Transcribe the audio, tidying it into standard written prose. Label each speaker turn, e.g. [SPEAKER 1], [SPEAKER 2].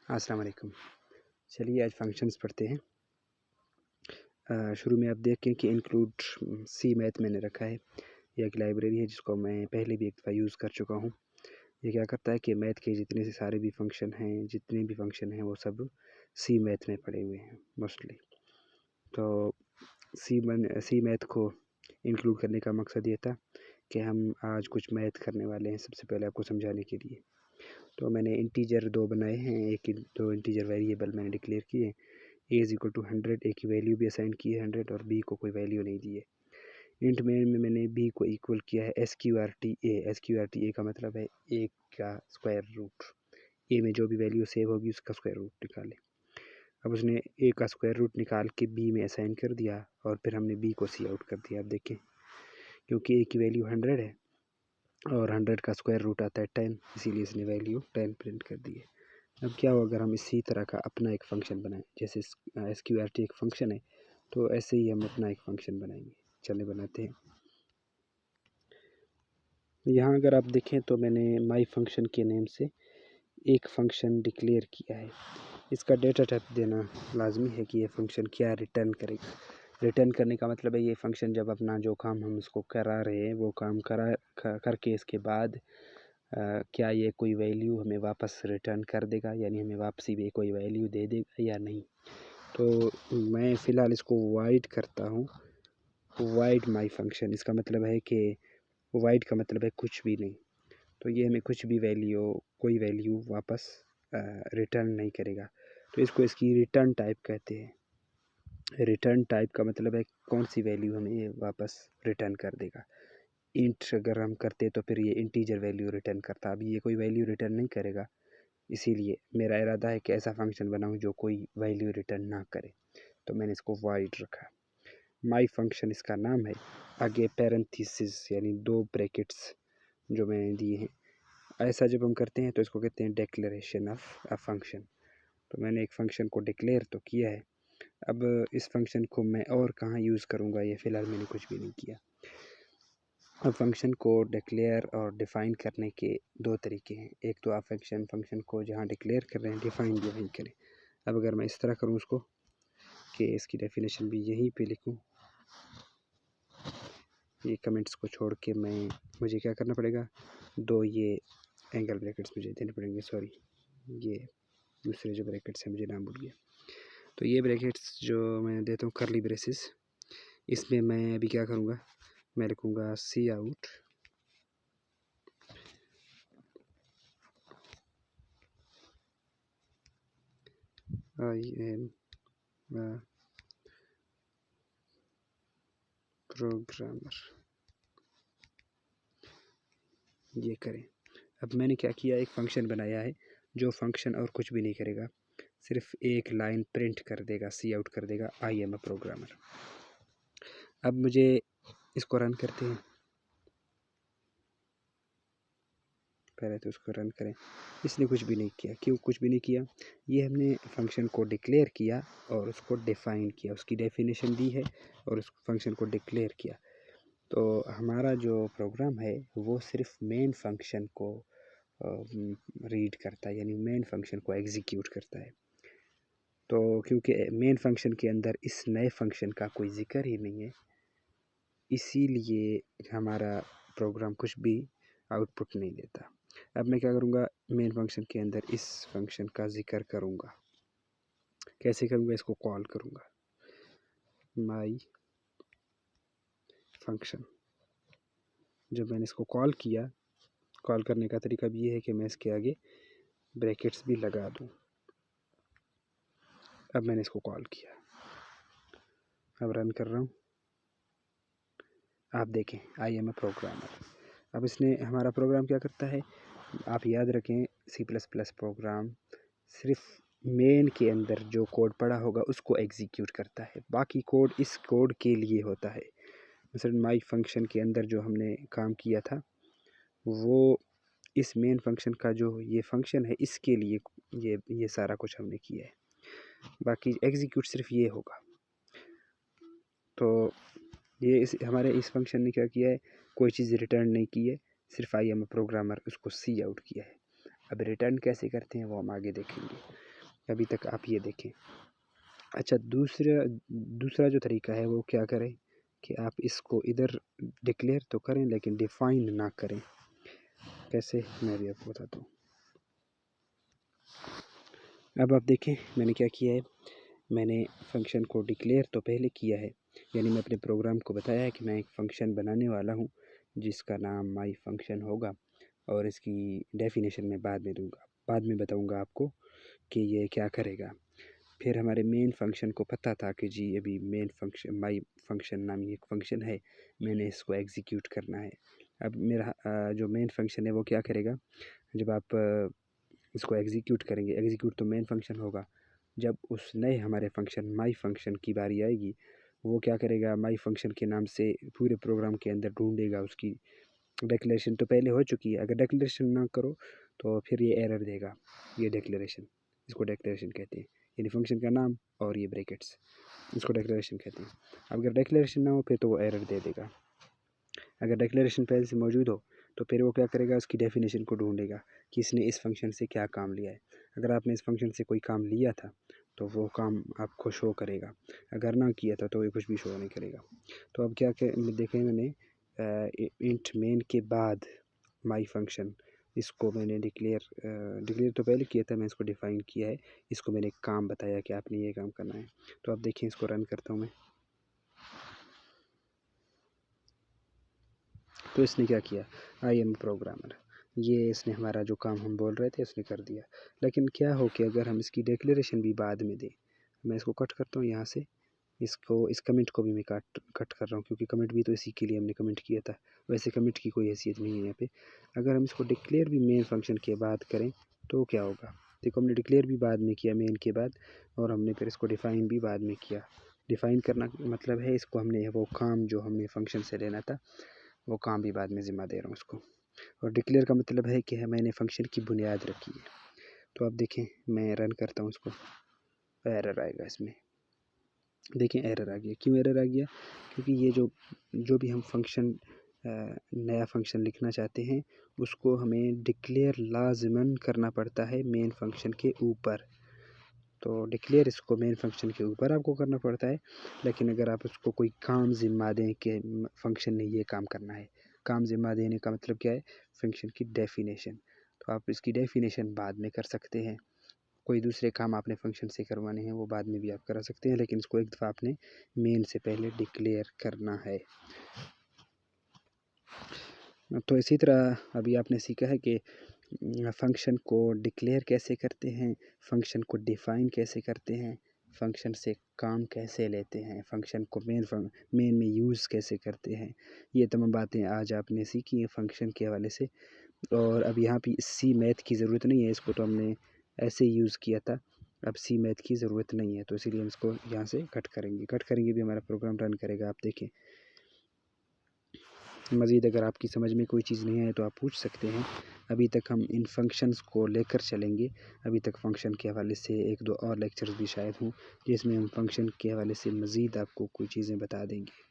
[SPEAKER 1] अस्सलाम वालेकुम। चलिए आज फंक्शंस पढ़ते हैं। शुरू में आप देखें कि इंक्लूड सी मैथ मैंने रखा है। ये एक लाइब्रेरी है जिसको मैं पहले भी एक दफ़ा यूज़ कर चुका हूँ। ये क्या करता है कि मैथ के जितने से सारे भी फंक्शन हैं वो सब सी मैथ में पड़े हुए हैं मोस्टली। तो सी मैथ को इंक्लूड करने का मकसद ये था कि हम आज कुछ मैथ करने वाले हैं सबसे पहले आपको समझाने के लिए। तो मैंने इंटीजर 2 बनाए हैं, दो इंटीजर वेरिएबल मैंने डिक्लेयर किए। ए इज़ इक्वल टू 100, ए की वैल्यू भी असाइन की है 100 और बी को कोई वैल्यू नहीं दी है। इंट में मैंने बी को इक्वल किया है SQRT ए का मतलब है ए का स्क्वायर रूट। ए में जो भी वैल्यू सेव होगी उसका स्क्वायर रूट निकालें। अब उसने ए का स्क्वायर रूट निकाल के बी में असाइन कर दिया और फिर हमने बी को सी आउट कर दिया। अब देखें क्योंकि ए की वैल्यू 100 है और 100 का स्क्वायर रूट आता है 10, इसीलिए इसने वैल्यू 10 प्रिंट कर दी है। अब क्या हो अगर हम इसी तरह का अपना एक फ़ंक्शन बनाएं, जैसे SQRT एक फ़ंक्शन है तो ऐसे ही हम अपना एक फ़ंक्शन बनाएंगे। चलिए बनाते हैं। यहाँ अगर आप देखें तो मैंने माई फंक्शन के नेम से एक फ़ंक्शन डिक्लेयर किया है। इसका डेटा टाइप देना लाजमी है कि ये फ़ंक्शन क्या रिटर्न करेगा। रिटर्न करने का मतलब है ये फ़ंक्शन जब अपना जो काम हम इसको करा रहे हैं वो काम करके इसके बाद क्या ये कोई वैल्यू हमें वापस रिटर्न कर देगा, यानी हमें वापसी में कोई वैल्यू दे देगा या नहीं। तो मैं फ़िलहाल इसको वाइड करता हूँ, वाइड माई फंक्शन। इसका मतलब है कि वाइड का मतलब है कुछ भी नहीं। तो ये हमें कुछ भी कोई वैल्यू वापस रिटर्न नहीं करेगा। तो इसको इसकी रिटर्न टाइप कहते हैं। रिटर्न टाइप का मतलब है कौन सी वैल्यू हमें ये वापस रिटर्न कर देगा। इंट अगर हम करते तो फिर ये इंटीजर वैल्यू रिटर्न करता। अभी ये कोई वैल्यू रिटर्न नहीं करेगा, इसीलिए मेरा इरादा है कि ऐसा फंक्शन बनाऊँ जो कोई वैल्यू रिटर्न ना करे। तो मैंने इसको वाइड रखा। माई फंक्शन इसका नाम है। आगे पैरेंथेसिस यानी 2 ब्रैकेट्स जो मैंने दिए हैं। ऐसा जब हम करते हैं तो इसको कहते हैं डिक्लेरेशन ऑफ अ फंक्शन। तो मैंने एक फ़ंक्शन को डिक्लेयर तो किया है। अब इस फंक्शन को मैं और कहाँ यूज़ करूँगा ये फ़िलहाल मैंने कुछ भी नहीं किया। अब फंक्शन को डिक्लेयर और डिफ़ाइन करने के 2 तरीके हैं। एक तो आप फंक्शन को जहाँ डिक्लेयर कर रहे हैं डिफ़ाइन भी वहीं करें। अब अगर मैं इस तरह करूँ उसको कि इसकी डेफिनेशन भी यहीं पे लिखूँ, ये कमेंट्स को छोड़ के मुझे क्या करना पड़ेगा, 2 ये एंगल ब्रैकेट्स मुझे देने पड़ेंगे। सॉरी, ये दूसरे जो ब्रैकेट्स हैं मुझे नाम भूल गया। तो ये ब्रैकेट्स जो मैं देता हूँ कर्ली ब्रेसेस, इसमें मैं अभी क्या करूँगा, मैं लिखूँगा सी आउट आई एम प्रोग्रामर। ये करें। अब मैंने क्या किया, एक फ़ंक्शन बनाया है जो फ़ंक्शन और कुछ भी नहीं करेगा, सिर्फ एक लाइन प्रिंट कर देगा, सी आउट कर देगा, आई एम अ प्रोग्रामर। अब मुझे इसको रन करते हैं। पहले तो उसको रन करें। इसने कुछ भी नहीं किया। क्यों कुछ भी नहीं किया? ये हमने फंक्शन को डिक्लेयर किया और उसको डिफ़ाइन किया, उसकी डेफिनेशन दी है और उस फंक्शन को डिक्लेयर किया। तो हमारा जो प्रोग्राम है वो सिर्फ मेन फंक्शन को रीड करता है, यानी मेन फंक्शन को एग्जीक्यूट करता है। तो क्योंकि मेन फंक्शन के अंदर इस नए फंक्शन का कोई ज़िक्र ही नहीं है, इसीलिए हमारा प्रोग्राम कुछ भी आउटपुट नहीं देता। अब मैं क्या करूँगा, मेन फंक्शन के अंदर इस फंक्शन का ज़िक्र करूँगा। कैसे करूँगा, इसको कॉल करूँगा माई फंक्शन। जब मैंने इसको कॉल किया, कॉल करने का तरीका भी ये है कि मैं इसके आगे ब्रैकेट्स भी लगा दूँ। अब मैंने इसको कॉल किया, अब रन कर रहा हूँ। आप देखें आई एम अ प्रोग्रामर। अब इसने हमारा प्रोग्राम क्या करता है, आप याद रखें C++ प्रोग्राम सिर्फ मेन के अंदर जो कोड पड़ा होगा उसको एग्जीक्यूट करता है, बाकी कोड इस कोड के लिए होता है। मसलन माई फंक्शन के अंदर जो हमने काम किया था वो इस मेन फंक्शन का जो ये फंक्शन है इसके लिए ये सारा कुछ हमने किया है, बाकी एग्जीक्यूट सिर्फ ये होगा। तो ये हमारे इस फंक्शन ने क्या किया है, कोई चीज़ रिटर्न नहीं की है, सिर्फ आई एम प्रोग्रामर उसको सी आउट किया है। अब रिटर्न कैसे करते हैं वो हम आगे देखेंगे। अभी तक आप ये देखें। अच्छा, दूसरा जो तरीका है वो क्या करें कि आप इसको इधर डिक्लेयर तो करें लेकिन डिफ़ाइन ना करें। कैसे, मैं भी आपको बताता हूँ। अब आप देखें मैंने क्या किया है, मैंने फ़ंक्शन को डिक्लेयर तो पहले किया है, यानी मैं अपने प्रोग्राम को बताया है कि मैं एक फ़ंक्शन बनाने वाला हूँ जिसका नाम माई फंक्शन होगा, और इसकी डेफिनेशन मैं बाद में दूंगा, बाद में बताऊंगा आपको कि ये क्या करेगा। फिर हमारे मेन फंक्शन को पता था कि जी अभी मेन फंक्शन माई फंक्शन नामी एक फ़ंक्शन है, मैंने इसको एग्जीक्यूट करना है। अब मेरा जो मेन फंक्शन है वो क्या करेगा, जब आप इसको एग्जीक्यूट करेंगे, एग्जीक्यूट तो मेन फंक्शन होगा, जब उस नए हमारे फंक्शन माई फंक्शन की बारी आएगी, वो क्या करेगा, माई फंक्शन के नाम से पूरे प्रोग्राम के अंदर ढूंढेगा। उसकी डिक्लेरेशन तो पहले हो चुकी है, अगर डिक्लेरेशन ना करो तो फिर ये एरर देगा। ये डिक्लेरेशन, इसको डिक्लेरेशन कहते हैं, यानी फंक्शन का नाम और ये ब्रैकेट्स, इसको डिक्लेरेशन कहते हैं। अब अगर डिक्लेरेशन ना हो फिर तो वो एरर दे देगा। अगर डिक्लेरेशन पहले से मौजूद हो तो फिर वो क्या करेगा, उसकी डेफिनेशन को ढूंढेगा कि इसने इस फंक्शन से क्या काम लिया है। अगर आपने इस फंक्शन से कोई काम लिया था तो वो काम आपको शो करेगा, अगर ना किया था तो ये कुछ भी शो नहीं करेगा। तो अब क्या देखें मैंने इंट मेन के बाद माई फंक्शन, इसको मैंने डिक्लेयर तो पहले किया था, मैं इसको डिफ़ाइन किया है, इसको मैंने एक काम बताया कि आपने ये काम करना है। तो अब देखें, इसको रन करता हूँ मैं, तो इसने क्या किया, आई एम प्रोग्रामर, ये इसने हमारा जो काम हम बोल रहे थे इसने कर दिया। लेकिन क्या हो कि अगर हम इसकी डिक्लेरेशन भी बाद में दें, मैं इसको कट करता हूँ यहाँ से, इस कमेंट को भी मैं कट कर रहा हूँ, क्योंकि कमेंट भी तो इसी के लिए हमने कमेंट किया था, वैसे कमेंट की कोई हैसियत नहीं है यहाँ पे। अगर हम इसको डिक्लेयर भी मेन फंक्शन के बाद करें तो क्या होगा, देखो हमने डिक्लेयर भी बाद में किया मेन के बाद, और हमने फिर इसको डिफ़ाइन भी बाद में किया। डिफ़ाइन करना मतलब है इसको हमने वो काम जो हमने फंक्शन से लेना था वो काम भी बाद में ज़िम्मा दे रहा हूँ उसको। और डिक्लेयर का मतलब है कि मैंने फंक्शन की बुनियाद रखी है। तो अब देखें, मैं रन करता हूँ उसको, एरर आएगा इसमें, देखें एरर आ गया। क्यों एरर आ गया, क्योंकि ये जो भी हम फंक्शन नया फंक्शन लिखना चाहते हैं उसको हमें डिक्लेयर लाज़िमन करना पड़ता है मेन फंक्शन के ऊपर। तो डिक्लेयर इसको मेन फंक्शन के ऊपर आपको करना पड़ता है, लेकिन अगर आप उसको कोई काम ज़िम्मा दें कि फंक्शन ने ये काम करना है, काम ज़िम्मा देने का मतलब क्या है, फंक्शन की डेफिनेशन, तो आप इसकी डेफिनेशन बाद में कर सकते हैं। कोई दूसरे काम आपने फंक्शन से करवाने हैं वो बाद में भी आप करा सकते हैं, लेकिन इसको एक दफ़ा आपने मेन से पहले डिक्लेयर करना है। तो इसी तरह अभी आपने सीखा है कि फंक्शन को डिक्लेयर कैसे करते हैं, फंक्शन को डिफ़ाइन कैसे करते हैं, फंक्शन से काम कैसे लेते हैं, फंक्शन को मेन में यूज़ कैसे करते हैं। ये तमाम बातें आज आपने सीखी हैं फंक्शन के हवाले से। और अब यहाँ पे सी मैथ की ज़रूरत नहीं है, इसको तो हमने ऐसे ही यूज़ किया था, अब सी मैथ की ज़रूरत नहीं है, तो इसीलिए हम इसको यहाँ से कट करेंगे भी हमारा प्रोग्राम रन करेगा। आप देखें, मज़ीद अगर आपकी समझ में कोई चीज़ नहीं आए तो आप पूछ सकते हैं। अभी तक हम इन फंक्शंस को लेकर चलेंगे, अभी तक फंक्शन के हवाले से एक दो और लेक्चर्स भी शायद हों जिसमें हम फंक्शन के हवाले से मज़ीद आपको कोई चीज़ें बता देंगे।